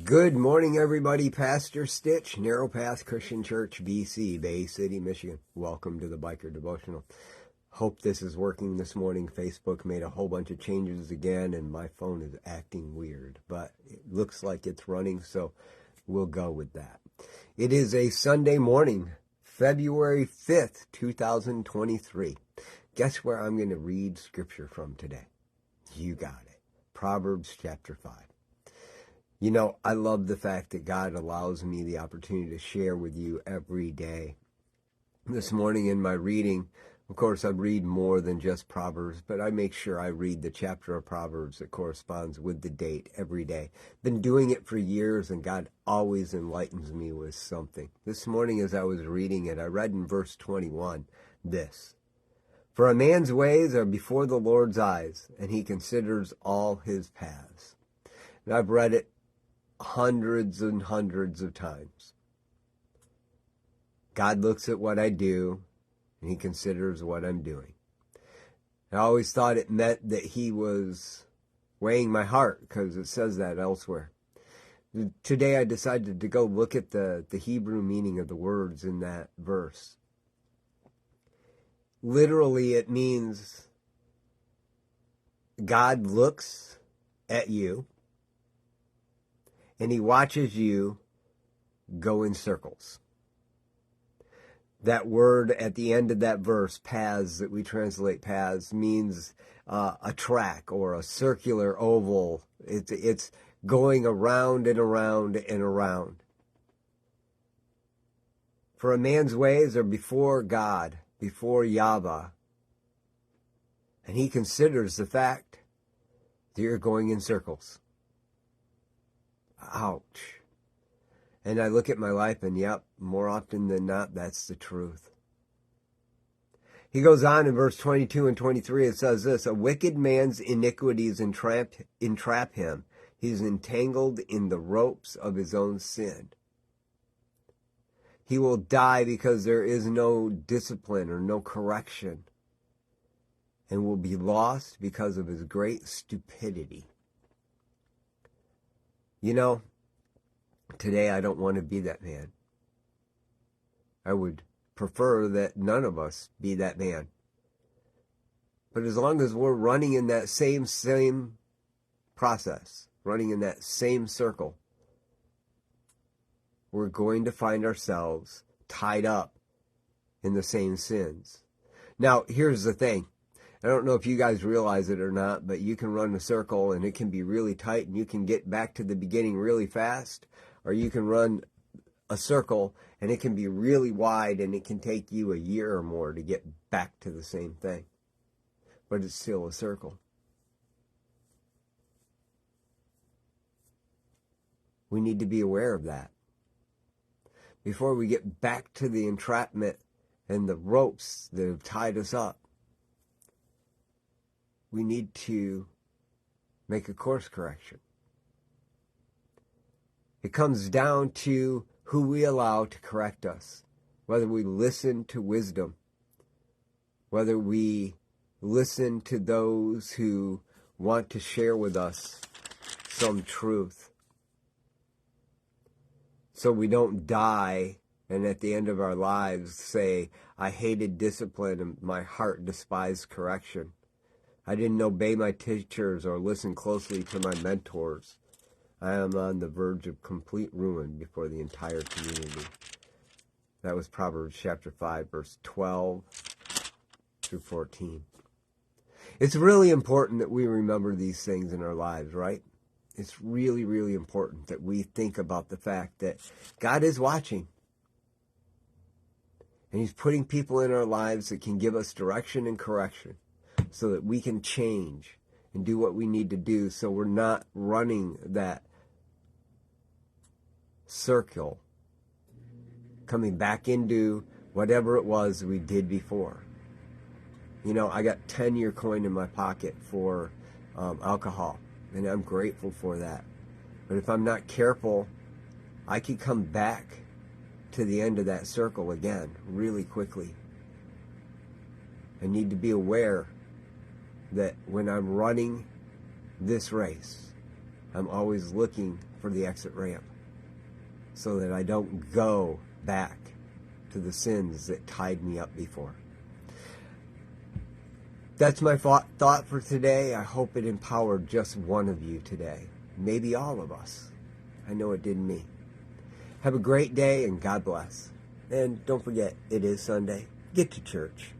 Good morning, everybody. Pastor Stitch, Narrow Path Christian Church, BC, Bay City, Michigan. Welcome to the Biker Devotional. Hope this is working this morning. Facebook made a whole bunch of changes again, and my phone is acting weird, but it looks like it's running, so we'll go with that. It is a Sunday morning, February 5th, 2023. Guess where I'm going to read scripture from today? You got it. Proverbs chapter 5. You know, I love the fact that God allows me the opportunity to share with you every day. This morning in my reading, of course, I read more than just Proverbs, but I make sure I read the chapter of Proverbs that corresponds with the date every day. Been doing it for years, and God always enlightens me with something. This morning as I was reading it, I read in verse 21 this: "For a man's ways are before the Lord's eyes, and he considers all his paths." And I've read it hundreds and hundreds of times. God looks at what I do, and he considers what I'm doing. I always thought it meant that he was weighing my heart, because it says that elsewhere. Today I decided to go look at the Hebrew meaning of the words in that verse. Literally, it means God looks at you, and he watches you go in circles. That word at the end of that verse, paths, that we translate paths, means a track or a circular oval. It's going around and around and around. For a man's ways are before God, before Yahweh, and he considers the fact that you're going in circles. Ouch. And I look at my life and yep, more often than not, that's the truth. He goes on in verse 22 and 23, it says this: "A wicked man's iniquities entrap him. He's entangled in the ropes of his own sin. He will die because there is no discipline or no correction, and will be lost because of his great stupidity." You know, today I don't want to be that man. I would prefer that none of us be that man. But as long as we're running in that same process, running in that same circle, we're going to find ourselves tied up in the same sins. Now, here's the thing. I don't know if you guys realize it or not, but you can run a circle and it can be really tight and you can get back to the beginning really fast, or you can run a circle and it can be really wide and it can take you a year or more to get back to the same thing. But it's still a circle. We need to be aware of that. Before we get back to the entrapment and the ropes that have tied us up, we need to make a course correction. It comes down to who we allow to correct us, whether we listen to wisdom, whether we listen to those who want to share with us some truth, so we don't die and at the end of our lives say, "I hated discipline and my heart despised correction. I didn't obey my teachers or listen closely to my mentors. I am on the verge of complete ruin before the entire community." That was Proverbs chapter 5, verse 12 through 14. It's really important that we remember these things in our lives, right? It's really, really important that we think about the fact that God is watching. And he's putting people in our lives that can give us direction and correction, so that we can change and do what we need to do, so we're not running that circle, coming back into whatever it was we did before. You know, I got 10-year coin in my pocket for alcohol, and I'm grateful for that. But if I'm not careful, I could come back to the end of that circle again really quickly. I need to be aware that when I'm running this race, I'm always looking for the exit ramp so that I don't go back to the sins that tied me up before. That's my thought for today. I hope it empowered just one of you today. Maybe all of us. I know it did me. Have a great day and God bless. And don't forget, it is Sunday. Get to church.